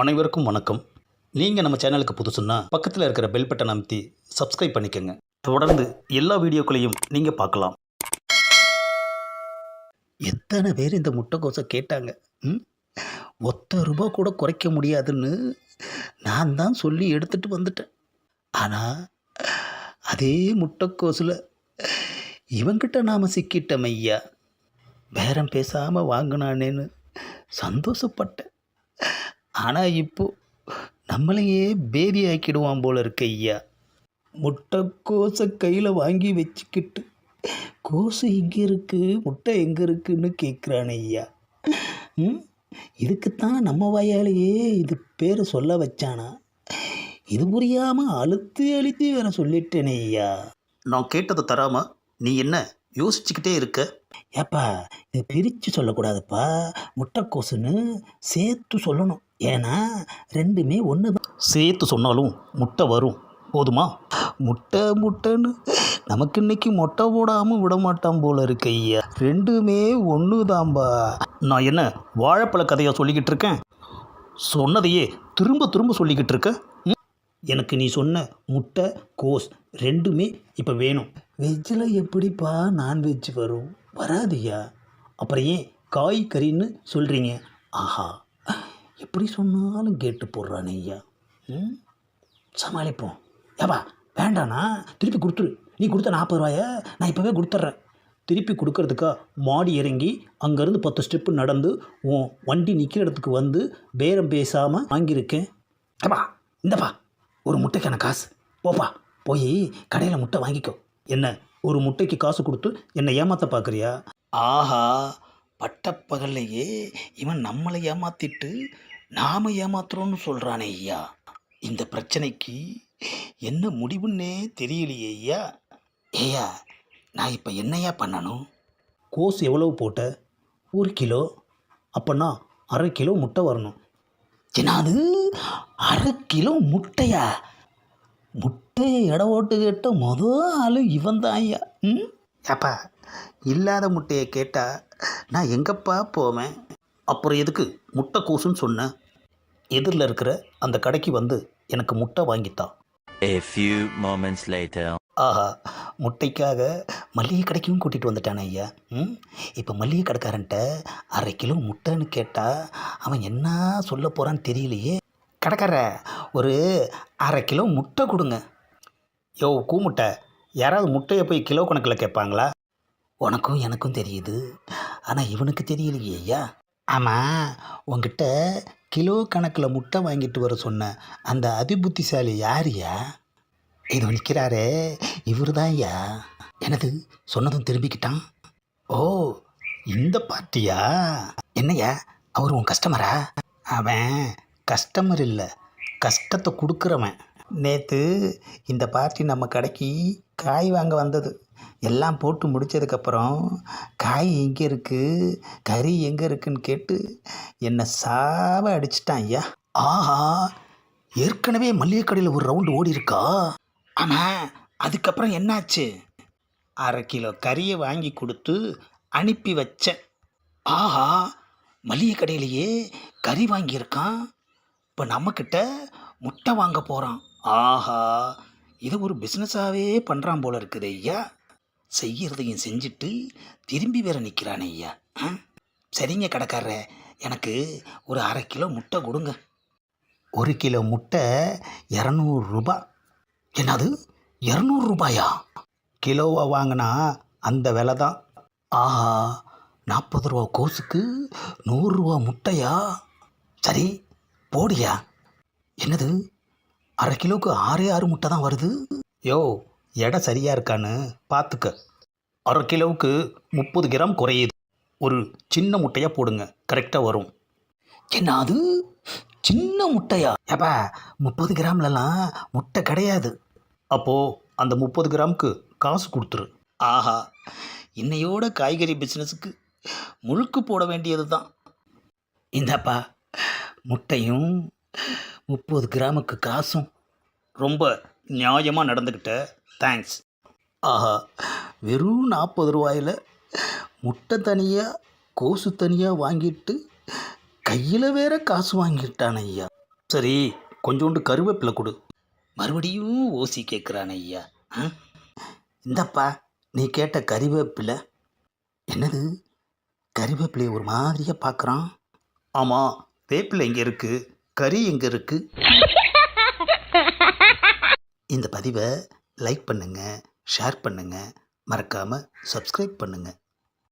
அனைவருக்கும் வணக்கம். நீங்கள் நம்ம சேனலுக்கு புதுசுன்னா பக்கத்தில் இருக்கிற பெல் பட்டன் அமைத்தி சப்ஸ்கிரைப் பண்ணிக்கோங்க. தொடர்ந்து எல்லா வீடியோக்களையும் நீங்கள் பார்க்கலாம். எத்தனை பேர் இந்த முட்டைக்கோஸை கேட்டாங்க? ம் ₹1 கூட குறைக்க முடியாதுன்னு நான் தான் சொல்லி எடுத்துகிட்டு வந்துட்டேன். ஆனால் அதே முட்டைக்கோஸில் இவங்கிட்ட நாம் சிக்கிட்டோம் ஐயா. பேரம் பேசாமல் வாங்கினானேன்னு சந்தோஷப்பட்டேன். ஆனால் இப்போ நம்மளையே பேதி ஆக்கிடுவான் போல இருக்க ஐயா. முட்டைக்கோஸை கையில் வாங்கி வச்சுக்கிட்டு கோஸு எங்கே இருக்குது, முட்டை எங்கே இருக்குன்னு கேட்குறான் ஐயா. இதுக்குத்தான் நம்ம வாயாலேயே இது பேர் சொல்ல வச்சானா? இது புரியாமல் அழுத்தி வேற சொல்லிட்டேனே ஐயா. நான் கேட்டதை தராம நீ என்ன யோசிச்சுக்கிட்டே இருக்க? ஏப்பா, இது பிரித்து சொல்லக்கூடாதுப்பா. முட்டைக்கோசுன்னு சேர்த்து சொல்லணும். ஏன்னா ரெண்டுமே ஒன்று தான். சேர்த்து சொன்னாலும் முட்டை வரும், போதுமா? முட்டைன்னு நமக்கு இன்னைக்கு மொட்டை போடாமல் விட மாட்டான் போல இருக்கு ஐயா. ரெண்டுமே ஒன்று தான்பா. நான் என்ன வாழைப்பழ கதையாக சொல்லிக்கிட்டு இருக்கேன்? சொன்னதையே திரும்ப சொல்லிக்கிட்டு இருக்க. எனக்கு நீ சொன்ன முட்டை கோஸ் ரெண்டுமே இப்போ வேணும். வெஜ்ஜில் எப்படிப்பா நான்வெஜ் வரும்? வராதுயா. அப்புறம் ஏன் காய்கறின்னு சொல்கிறீங்க? ஆஹா, எப்படி சொன்னாலும் கேட்டு போடுறானே ஐயா. சமாளிப்போம். ஏப்பா வேண்டாண்ணா, திருப்பி கொடுத்துரு. நீ கொடுத்த ₹40 நான் இப்போவே கொடுத்துட்றேன். திருப்பி கொடுக்கறதுக்கா மாடி இறங்கி அங்கேருந்து 10 ஸ்டெப்பு நடந்து உன் வண்டி நிற்கிற இடத்துக்கு வந்து பேரம் பேசாமல் வாங்கியிருக்கேன். ஏப்பா இந்தப்பா ஒரு முட்டைக்கான காசு. போப்பா, போய் கடையில் முட்டை வாங்கிக்கோ. என்ன ஒரு முட்டைக்கு காசு கொடுத்து என்னை ஏமாற்ற பார்க்குறியா? ஆஹா, பட்டப்பகல்லையே இவன் நம்மளை ஏமாற்றிட்டு நாம் ஏமாத்துறோன்னு சொல்கிறானே ஐயா. இந்த பிரச்சனைக்கு என்ன முடிவுன்னே தெரியலையே ஐயா. ஏய்யா, நான் இப்போ என்னையா பண்ணணும்? கோஸ் எவ்வளவு போட்ட? 1 கிலோ. அப்போனா ½ கிலோ முட்டை வரணும். என்னது, ½ கிலோ முட்டையா? முட்டையை எடை ஓட்டு கேட்ட ஆள் இவன் தான் ஐயா. ஏப்பா, இல்லாத முட்டையை கேட்டால் நான் எங்கப்பா போவேன்? அப்புறம் எதுக்கு முட்டை கோசுன்னு சொன்னேன்? எதிரில் இருக்கிற அந்த கடைக்கு வந்து எனக்கு முட்டை வாங்கித்தான். A few moments later. ஆஹா, முட்டைக்காக மல்லிகை கடைக்கும் கூட்டிகிட்டு வந்துட்டானே ஐயா. இப்போ மல்லிகை கடைக்காரன்ட்ட ½ கிலோ முட்டைன்னு கேட்டால் அவன் என்ன சொல்ல போகிறான்னு தெரியலையே. கடைக்கார, ஒரு ½ கிலோ முட்டை கொடுங்க. யோ கூமுட்டை, யாராவது முட்டையை போய் கிலோ கணக்கில் கேட்பாங்களா? உனக்கும் எனக்கும் தெரியுது, ஆனால் இவனுக்கு தெரியலையே ஐயா. ஆமாம், உங்ககிட்ட கிலோ கணக்கில் முட்டை வாங்கிட்டு வர சொன்ன அந்த அதிபுத்திசாலி யாருயா? இது நிற்கிறாரே, இவர் தான் ஐயா. எனது சொன்னதும் திரும்பிக்கிட்டான். ஓ, இந்த பார்ட்டியா? என்னையா, அவர் உன் கஸ்டமரா? அவன் கஸ்டமர் இல்லை, கஷ்டத்தை கொடுக்குறவன். நேற்று இந்த பார்ட்டி நம்ம கடைக்கு காய் வாங்க வந்தது. எல்லாம் போட்டு முடித்ததுக்கப்புறம் காய் எங்கே இருக்குது, கறி எங்கே இருக்குன்னு கேட்டு என்னை சாவ அடிச்சிட்டான் ஐயா. ஆஹா, ஏற்கனவே மல்லிகை கடையில் ஒரு ரவுண்டு ஓடி இருக்கா? ஆமாம், அதுக்கப்புறம் என்னாச்சு? ½ கிலோ கறியை வாங்கி கொடுத்து அனுப்பி வச்சேன். ஆஹா, மல்லிகை கடையிலேயே கறி வாங்கியிருக்கான். இப்போ நம்மக்கிட்ட முட்டை வாங்க போகிறான். ஆஹா, இது ஒரு பிஸ்னஸாகவே பண்ணுறான் போல இருக்குது ஐயா. செய்கிறதையும் செஞ்சுட்டு திரும்பி வேற நிற்கிறானே ஐயா. சரிங்க கடைக்காரர, எனக்கு ஒரு ½ கிலோ முட்டை கொடுங்க. 1 கிலோ முட்டை ₹200. என்னது, ₹200? கிலோவை வாங்கினா அந்த விலை தான். ஆஹா, ₹40 கோஸுக்கு ₹100 முட்டையா? சரி போடியா. என்னது, ½ கிலோவுக்கு 6 முட்டை தான் வருது. யோ, எடை சரியாக இருக்கான்னு பார்த்துக்க. ½ கிலோவுக்கு 30 கிராம் குறையுது. ஒரு சின்ன முட்டையாக போடுங்க, கரெக்டாக வரும். என்ன அது, சின்ன முட்டையா? ஏப்பா, 30 கிராம்லலாம் முட்டை கிடையாது. அப்போது அந்த 30 கிராமுக்கு காசு கொடுத்துரு. ஆஹா, இன்னையோட காய்கறி பிஸ்னஸுக்கு முழுக்கு போட வேண்டியது தான். இந்தாப்பா முட்டையும் 30 கிராமுக்கு காசும். ரொம்ப நியாயமாக நடந்துக்கிட்ட, தேங்க்ஸ். ஆஹா, வெறும் ₹40 முட்டை தனியாக கோசு தனியாக வாங்கிட்டு கையில் வேற காசு வாங்கிட்டான் ஐயா. சரி கொஞ்சோண்டு கருவேப்பிலை கொடு. மறுபடியும் ஓசி கேட்குறான் ஐயா. இந்தப்பா நீ கேட்ட கறிவேப்பிலை. என்னது கறிவேப்பிலையை ஒரு மாதிரியாக பார்க்குறான். ஆமாம், வேப்பிலை எங்கே இருக்குது, கறி எங்கே இருக்குது? இந்த பதிவை லைக் பண்ணுங்கள், ஷேர் பண்ணுங்கள், மறக்காமல் சப்ஸ்கிரைப் பண்ணுங்கள்.